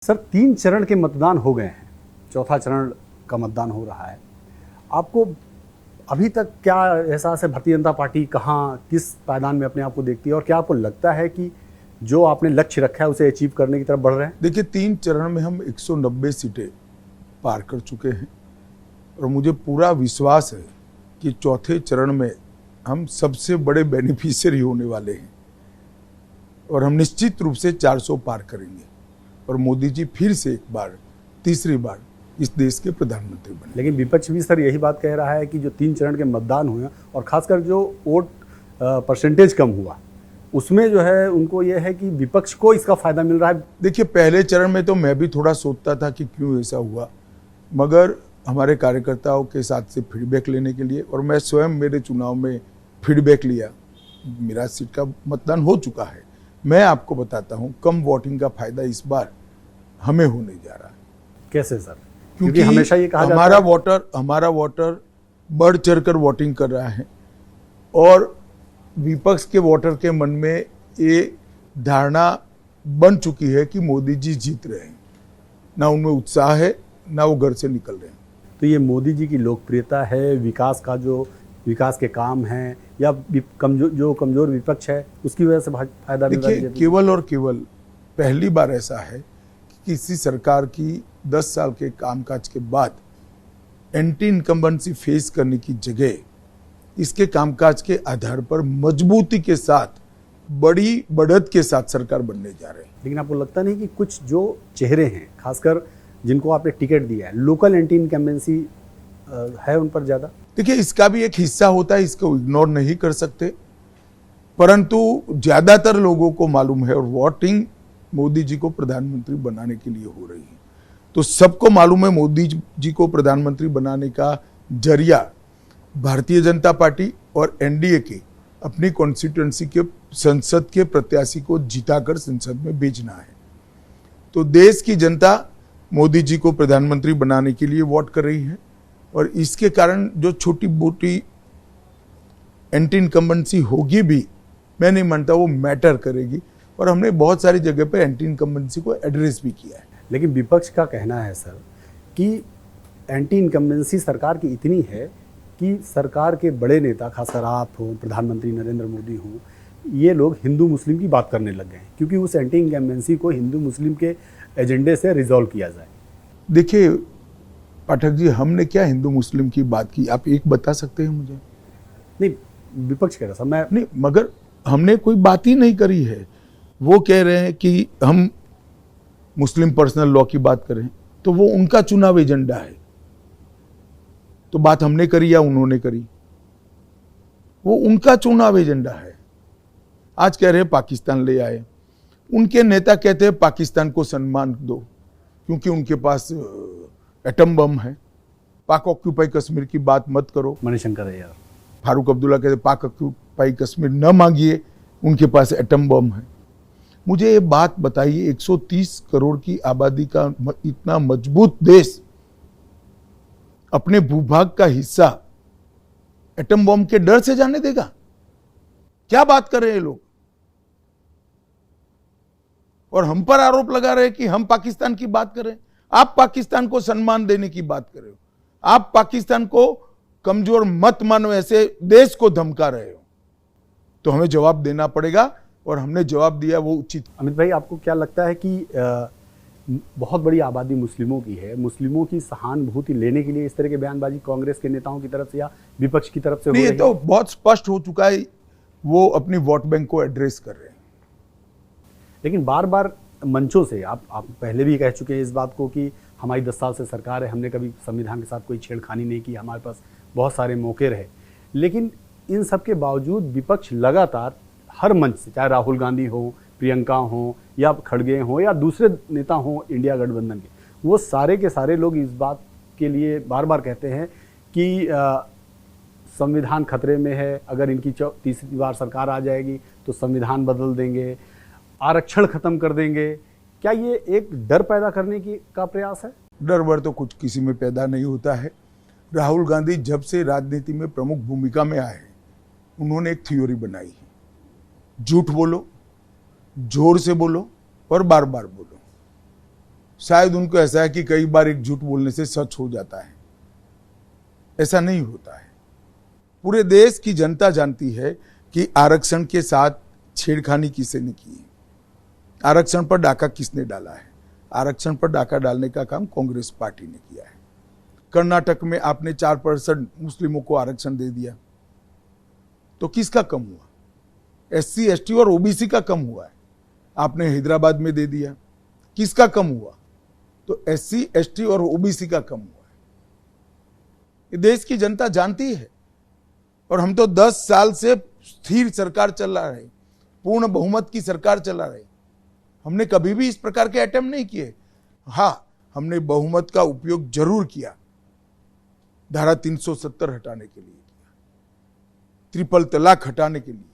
Sir 3 चरण के मतदान हो गए हैं, चौथा चरण का मतदान हो रहा है। आपको अभी तक क्या एहसास है, भारतीय जनता पार्टी कहाँ किस पायदान में अपने आप को देखती है और क्या आपको लगता है कि जो आपने लक्ष्य रखा है उसे अचीव करने की तरफ बढ़ रहे हैं? देखिए, 3 चरण में हम 190 सीटें पार कर चुके हैं और मुझे पूरा विश्वास है कि चौथे चरण में हम सबसे बड़े बेनिफिशियरी होने वाले हैं और हम निश्चित रूप से 400 पार करेंगे और मोदी जी फिर से एक बार, तीसरी बार इस देश के प्रधानमंत्री बने। लेकिन विपक्ष भी सर यही बात कह रहा है कि जो 3 चरण के मतदान हुए और खासकर जो वोट परसेंटेज कम हुआ उसमें जो है उनको ये है कि विपक्ष को इसका फायदा मिल रहा है। देखिए, पहले चरण में तो मैं भी थोड़ा सोचता था कि क्यों ऐसा हुआ, मगर हमारे कार्यकर्ताओं के साथ से फीडबैक लेने के लिए, और मैं स्वयं मेरे चुनाव में फीडबैक लिया, मेरा सीट का मतदान हो चुका है। मैं आपको बताता हूं, कम वोटिंग का फायदा इस बार हमें होने जा रहा है। कैसे सर? क्योंकि हमेशा ये कहा हमारा वोटर बढ़ चढ़कर वोटिंग कर रहा है और विपक्ष के वोटर के मन में ये धारणा बन चुकी है कि मोदी जी जीत रहे हैं, ना उनमें उत्साह है, ना वो घर से निकल रहे हैं। तो ये मोदी जी की लोकप्रियता है, विकास के काम हैं, या जो कमजोर विपक्ष है उसकी वजह से फायदा मिल रहा है? देखिए, केवल और केवल पहली बार ऐसा है कि किसी सरकार की 10 साल के कामकाज के बाद एंटी इनकम्बेंसी फेस करने की जगह इसके कामकाज के आधार पर मजबूती के साथ, बड़ी बढ़त के साथ सरकार बनने जा रहे हैं। लेकिन आपको लगता नहीं कि कुछ जो चेहरे हैं, खासकर जिनको आपने टिकट दिया है, लोकल एंटी इनकम्बेंसी है उन पर ज्यादा? देखिए, इसका भी एक हिस्सा होता है, इसको इग्नोर नहीं कर सकते, परंतु ज्यादातर लोगों को मालूम है और वोटिंग मोदी जी को प्रधानमंत्री बनाने के लिए हो रही है। तो सबको मालूम है मोदी जी को प्रधानमंत्री बनाने का जरिया भारतीय जनता पार्टी और एनडीए के अपनी कॉन्स्टिट्यूएंसी के संसद के प्रत्याशी को जिताकर संसद में भेजना है। तो देश की जनता मोदी जी को प्रधानमंत्री बनाने के लिए वोट कर रही है और इसके कारण जो छोटी मोटी एंटी इनकम्बेंसी होगी भी, मैं नहीं मानता वो मैटर करेगी, और हमने बहुत सारी जगह पर एंटी इनकम्बेंसी को एड्रेस भी किया है। लेकिन विपक्ष का कहना है सर कि एंटी इनकम्बेंसी सरकार की इतनी है कि सरकार के बड़े नेता, खासकर आप हो, प्रधानमंत्री नरेंद्र मोदी हो, ये लोग हिंदू मुस्लिम की बात करने लग गए हैं क्योंकि उस एंटी इनकम्बेंसी को हिंदू मुस्लिम के एजेंडे से रिजॉल्व किया जाए। देखिए पाठक जी, हमने क्या हिंदू मुस्लिम की बात की, आप एक बता सकते हैं मुझे? नहीं, विपक्ष कह रहा सर, मैं नहीं, मगर हमने कोई बात ही नहीं करी है। वो कह रहे हैं कि हम मुस्लिम पर्सनल लॉ की बात करें, तो वो उनका चुनाव एजेंडा है। तो बात हमने करी या उन्होंने करी, वो उनका चुनाव एजेंडा है। आज कह रहे हैं पाकिस्तान ले आए, उनके नेता कहते हैं पाकिस्तान को सम्मान दो क्योंकि उनके पास एटम बम है। पाक ऑक्यूपाई कश्मीर की बात मत करो, मणिशंकर है यार। फारूक अब्दुल्ला कहते पाक ऑक्यूपाई कश्मीर न मांगिए, उनके पास एटम बम है। मुझे ये बात बताइए, 130 करोड़ की आबादी का इतना मजबूत देश अपने भूभाग का हिस्सा एटम बम के डर से जाने देगा? क्या बात कर रहे हैं लोग? और हम पर आरोप लगा रहे हैं कि हम पाकिस्तान की बात कर रहे हैं। आप पाकिस्तान को सम्मान देने की बात कर रहे हो, आप पाकिस्तान को कमजोर मत मानो, ऐसे देश को धमका रहे हो। तो हमें जवाब देना पड़ेगा और हमने जवाब दिया, वो उचित। अमित भाई, आपको क्या लगता है कि बहुत बड़ी आबादी मुस्लिमों की है, मुस्लिमों की सहानुभूति लेने के लिए इस तरह के बयानबाजी कांग्रेस के नेताओं की तरफ से या विपक्ष की तरफ से हो रही है? नहीं, तो बहुत स्पष्ट हो चुका है, वो अपनी वोट बैंक को एड्रेस कर रहे हैं। लेकिन बार बार मंचों से आप पहले भी कह चुके हैं इस बात को कि हमारी 10 साल से सरकार है, हमने कभी संविधान के साथ कोई छेड़खानी नहीं की, हमारे पास बहुत सारे मौके रहे। लेकिन इन सब के बावजूद विपक्ष लगातार हर मंच से, चाहे राहुल गांधी हो, प्रियंका हो, या खड़गे हो, या दूसरे नेता हो इंडिया गठबंधन के, वो सारे के सारे लोग इस बात के लिए बार बार कहते हैं कि संविधान खतरे में है, अगर इनकी तीसरी बार सरकार आ जाएगी तो संविधान बदल देंगे, आरक्षण खत्म कर देंगे। क्या ये एक डर पैदा करने का प्रयास है? डर वर तो कुछ किसी में पैदा नहीं होता है। राहुल गांधी जब से राजनीति में प्रमुख भूमिका में आए, उन्होंने एक थ्योरी बनाई है, झूठ बोलो, जोर से बोलो और बार बार बोलो। शायद उनको ऐसा है कि कई बार एक झूठ बोलने से सच हो जाता है। ऐसा नहीं होता है। पूरे देश की जनता जानती है कि आरक्षण के साथ छेड़खानी किसने की है, आरक्षण पर डाका किसने डाला है। आरक्षण पर डाका डालने का काम कांग्रेस पार्टी ने किया है। कर्नाटक में आपने 4% मुस्लिमों को आरक्षण दे दिया, तो किसका कम हुआ? एससी, एसटी और ओबीसी का कम हुआ है। आपने हैदराबाद में दे दिया, किसका कम हुआ? तो एससी, एसटी और ओबीसी का कम हुआ है। ये देश की जनता जानती है। और हम तो 10 साल से स्थिर सरकार चला रहे, पूर्ण बहुमत की सरकार चला रहे। हमने कभी भी इस प्रकार के अटेम्प्ट नहीं किए। हाँ, हमने बहुमत का उपयोग जरूर किया। धारा 370 हटाने के लिए किया, ट्रिपल तलाक हटाने के लिए,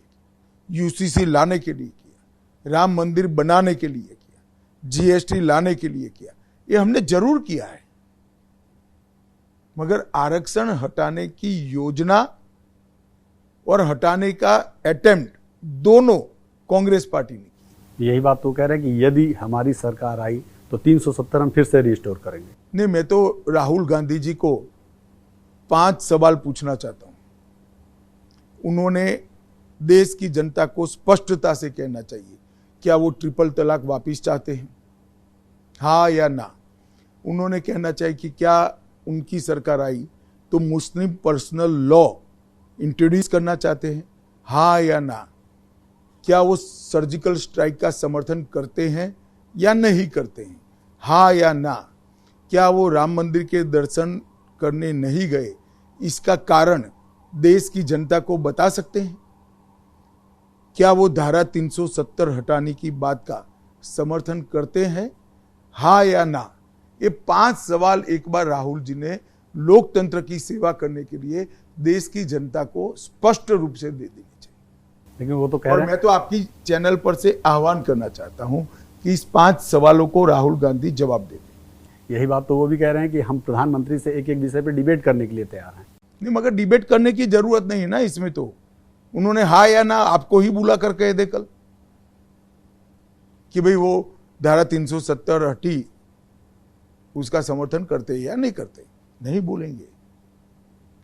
यूसीसी लाने के लिए किया, राम मंदिर बनाने के लिए किया, जीएसटी लाने के लिए किया। ये हमने जरूर किया है। मगर आरक्षण हटाने की योजना और हटाने का अटेम्प्ट दोनों कांग्रेस पार्टी ने किया। यही बात तो कह रहे हैं कि यदि हमारी सरकार आई तो 370 हम फिर से रिस्टोर करेंगे। नहीं, मैं तो राहुल गांधी जी को 5 सवाल पूछना चाहता हूं। उन्होंने देश की जनता को स्पष्टता से कहना चाहिए, क्या वो ट्रिपल तलाक वापिस चाहते हैं, हाँ या ना। उन्होंने कहना चाहिए कि क्या उनकी सरकार आई तो मुस्लिम पर्सनल लॉ इंट्रोड्यूस करना चाहते हैं, हाँ या ना। क्या वो सर्जिकल स्ट्राइक का समर्थन करते हैं या नहीं करते हैं, हाँ या ना। क्या वो राम मंदिर के दर्शन करने नहीं गए, इसका कारण देश की जनता को बता सकते हैं। क्या वो धारा 370 हटाने की बात का समर्थन करते हैं, हाँ या ना। ये 5 सवाल एक बार राहुल जी ने लोकतंत्र की सेवा करने के लिए देश की जनता को स्पष्ट रूप से दे देनी चाहिए। लेकिन वो तो कह और रहे हैं, मैं तो आपकी चैनल पर से आह्वान करना चाहता हूं कि इस 5 सवालों को राहुल गांधी जवाब दे दें। यही बात तो वो भी कह रहे हैं कि हम प्रधानमंत्री से एक एक विषय पे डिबेट करने के लिए तैयार हैं। नहीं, मगर डिबेट करने की जरूरत नहीं है ना इसमें। तो उन्होंने हाँ या ना आपको ही बुला कर कह दे कल कि भाई वो धारा 370 हटी, उसका समर्थन करते या नहीं करते। नहीं बोलेंगे,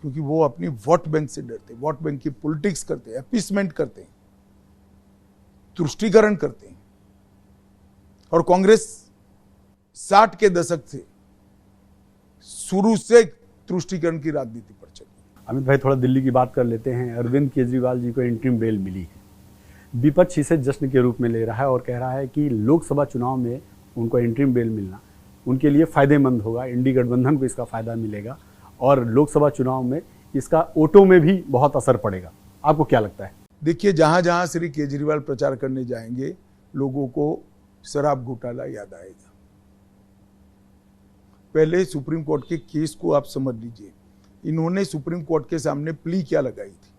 क्योंकि वो अपनी वोट बैंक से डरते, वोट बैंक की पॉलिटिक्स करते हैं, अपीसमेंट करते हैं, तुष्टीकरण करते हैं। और कांग्रेस 60 के दशक से शुरू से तुष्टीकरण की राजनीति पर चली। अमित भाई, थोड़ा दिल्ली की बात कर लेते हैं। अरविंद केजरीवाल जी को इंटरिम बेल मिली है। विपक्ष इसे जश्न के रूप में ले रहा है और कह रहा है कि लोकसभा चुनाव में उनको इंटरिम बेल मिलना उनके लिए फायदेमंद होगा, इंडी गठबंधन को इसका फायदा मिलेगा और लोकसभा चुनाव में इसका वोटों में भी बहुत असर पड़ेगा। आपको क्या लगता है? देखिए, जहां जहां श्री केजरीवाल प्रचार करने जाएंगे, लोगों को शराब घोटाला याद आएगा। पहले सुप्रीम कोर्ट के केस को आप समझ लीजिए। इन्होंने सुप्रीम कोर्ट के सामने प्ली क्या लगाई थी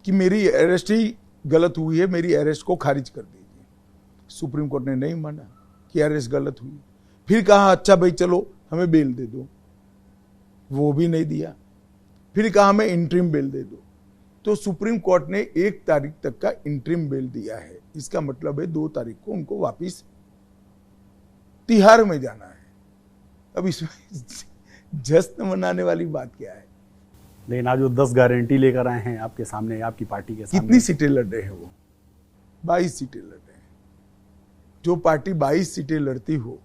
कि मेरी अरेस्ट ही गलत हुई है, मेरी अरेस्ट को खारिज कर दीजिए। सुप्रीम कोर्ट ने नहीं माना कि अरेस्ट गलत हुई। फिर कहा अच्छा भाई चलो हमें बेल दे दो, वो भी नहीं दिया। फिर कहा हमें इंटरिम बेल दे दो। तो सुप्रीम कोर्ट ने 1 तारीख तक का इंटरिम बेल दिया है। इसका मतलब है 2 तारीख को उनको वापिस तिहाड़ में जाना है। अब इसमें जश्न मनाने वाली बात क्या है? लेकिन आज वो 10 गारंटी लेकर आए हैं आपके सामने, आपकी पार्टी के सामने। कितनी सीटें लड़ रहे हैं वो? 22 सीटें लड़ रहे हैं। जो पार्टी 22 सीटें लड़ती हो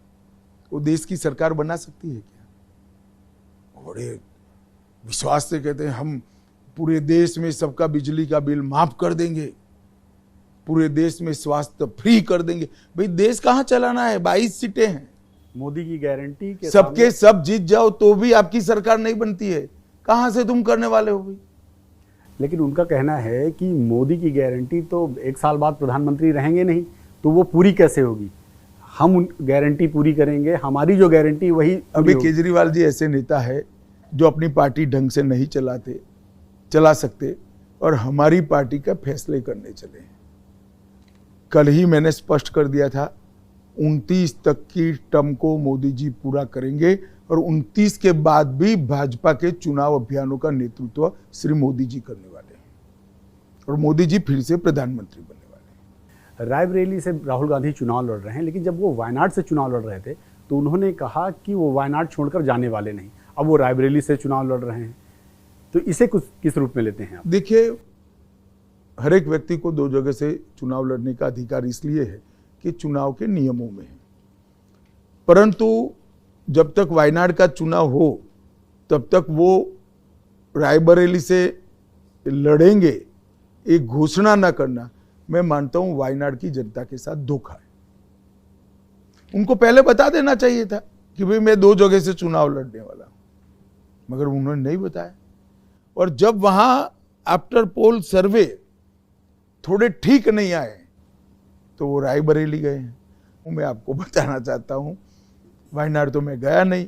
वो देश की सरकार बना सकती है क्या? बड़े विश्वास से कहते हैं हम पूरे देश में सबका बिजली का बिल माफ कर देंगे, पूरे देश में स्वास्थ्य फ्री कर देंगे। भाई देश कहां चलाना है? 22 सीटें हैं। मोदी की गारंटी के सबके सब जीत जाओ तो भी आपकी सरकार नहीं बनती है। कहां से तुम करने वाले हो भाई? लेकिन उनका कहना है कि मोदी की गारंटी तो 1 साल बाद प्रधानमंत्री रहेंगे नहीं, तो वो पूरी कैसे होगी? हम उन गारंटी पूरी करेंगे, हमारी जो गारंटी वही अभी केजरीवाल जी ऐसे नेता है जो अपनी पार्टी ढंग से नहीं चला सकते और हमारी पार्टी का फैसले करने चले हैं। कल ही मैंने स्पष्ट कर दिया था 29 तक की टर्म को मोदी जी पूरा करेंगे और 29 के बाद भी भाजपा के चुनाव अभियानों का नेतृत्व श्री मोदी जी करने वाले हैं और मोदी जी फिर से प्रधानमंत्री बनने वाले हैं। रायबरेली से राहुल गांधी चुनाव लड़ रहे हैं, लेकिन जब वो वायनाड से चुनाव लड़ रहे थे तो उन्होंने कहा कि वो वायनाड छोड़कर जाने वाले नहीं। अब वो रायबरेली से चुनाव लड़ रहे हैं, तो इसे किस रूप में लेते हैं आप? देखिए, हर एक व्यक्ति को दो जगह से चुनाव लड़ने का अधिकार इसलिए है कि चुनाव के नियमों में है, परंतु जब तक वायनाड का चुनाव हो तब तक वो रायबरेली से लड़ेंगे, एक घोषणा न करना, मैं मानता हूं वायनाड की जनता के साथ धोखा है। उनको पहले बता देना चाहिए था कि भाई मैं दो जगह से चुनाव लड़ने वाला हूं, मगर उन्होंने नहीं बताया। और जब वहां आफ्टर पोल सर्वे थोड़े ठीक नहीं आए तो वो रायबरेली गए हैं। मैं आपको बताना चाहता हूं, वायनाड तो मैं गया नहीं,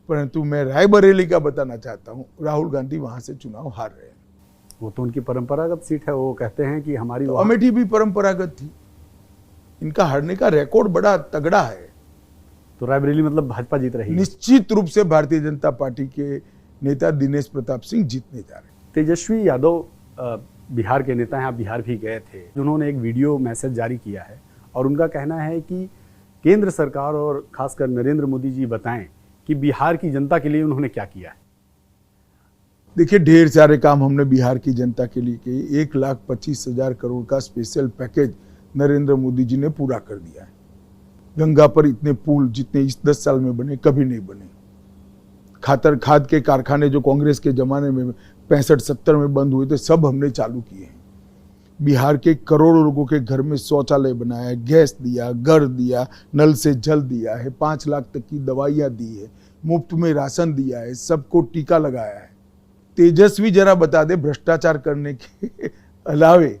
परंतु मैं रायबरेली का बताना चाहता हूं, राहुल गांधी वहां से चुनाव हार रहे हैं। वो तो उनकी परंपरागत सीट है, वो कहते हैं कि हमारी तो अमेठी भी परंपरागत थी, इनका हारने का रिकॉर्ड बड़ा तगड़ा है। तो रायबरेली मतलब भाजपा जीत रही है। निश्चित रूप से भारतीय जनता पार्टी के नेता दिनेश प्रताप सिंह जीतने जा रहे हैं। तेजस्वी यादव बिहार के नेता हैं, आप बिहार भी गए थे। उन्होंने एक वीडियो मैसेज जारी किया है और उनका कहना है कि केंद्र सरकार और खासकर नरेंद्र मोदी जी बताएं कि बिहार की जनता के लिए उन्होंने क्या किया है। देखिए, ढेर सारे काम हमने बिहार की जनता के लिए किए। 1,25,000 करोड़ का स्पेशल पैकेज नरेंद्र मोदी जी ने पूरा कर दिया है। गंगा पर इतने पुल जितने इस 10 साल में बने कभी नहीं बने। खाद के कारखाने जो कांग्रेस के जमाने में 65-70 में बंद हुए थे, सब हमने चालू किए हैं। बिहार के करोड़ों लोगों के घर में शौचालय बनाया, गैस दिया, घर दिया, नल से जल दिया है, 5 लाख तक की दवाइयाँ दी है, मुफ्त में राशन दिया है, सबको टीका लगाया है। तेजस्वी जरा बता दे, भ्रष्टाचार करने के अलावे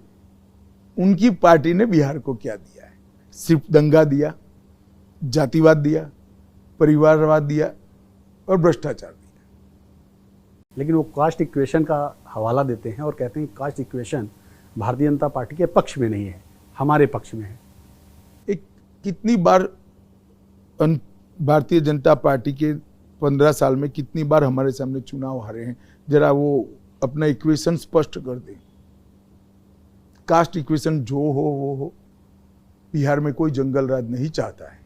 उनकी पार्टी ने बिहार को क्या दिया है? सिर्फ दंगा दिया, जातिवाद दिया, परिवारवाद दिया और भ्रष्टाचार दिया। लेकिन वो कास्ट इक्वेशन का हवाला देते हैं और कहते हैं cast equation Bharatiya Janata party के पक्ष में नहीं है, हमारे पक्ष में है। एक कितनी बार भारतीय जनता पार्टी के 15 साल में कितनी बार हमारे सामने चुनाव हारे हैं, जरा वो अपना इक्वेशन स्पष्ट कर दें। कास्ट इक्वेशन जो हो वो हो, बिहार में कोई जंगल राज नहीं चाहता है।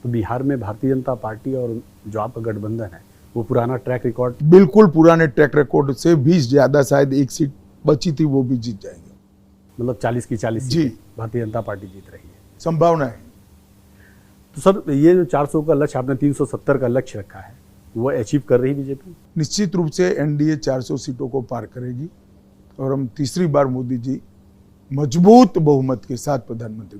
तो बिहार में भारतीय जनता पार्टी और जो आपका गठबंधन है वो पुराना ट्रैक रिकॉर्ड, बिल्कुल पुराने ट्रैक रिकॉर्ड से भी ज्यादा, शायद एक सीट बची थी वो भी जीत जाएंगे। मतलब 40 की 40 जी, भारतीय जनता पार्टी जीत रही है, संभावना है। तो सर ये जो 400 का लक्ष्य आपने 370 का लक्ष्य रखा है, वो अचीव कर रही बीजेपी? निश्चित रूप से एनडीए 400 सीटों को पार करेगी और हम तीसरी बार मोदी जी मजबूत बहुमत के साथ प्रधानमंत्री